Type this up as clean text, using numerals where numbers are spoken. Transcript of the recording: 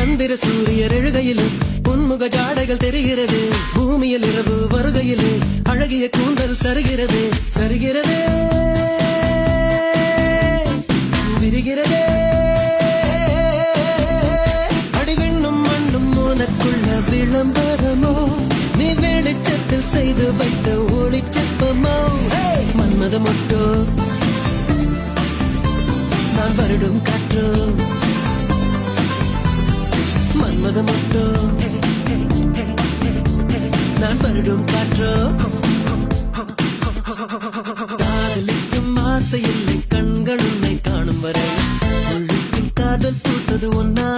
சந்திர சூரியர் எழுகையிலே பொன்முக ஜாடைகள் தெரிகிறது. பூமியில் இரவு வருகையிலே அழகிய கூந்தல் சருகிறது. சருகிறதே விரிகிறதே அடிவிண்ணும் மண்ணும் உனக்குள்ள விளம்பரமோ, நீ வெளிச்சத்தில் செய்து வைத்த ஒளிச்சிற்பமோ. மன்மத மொட்டோ நான் வருடும் காற்றோ, மன்மத மொட்டோ நான் வருடும் காற்றோ. காதலிக்கும் ஆசையில்லை கண்கள் உன்னை காணும் வரை, உள்ளுக்கும் காதல் பூத்தது ஒன்னா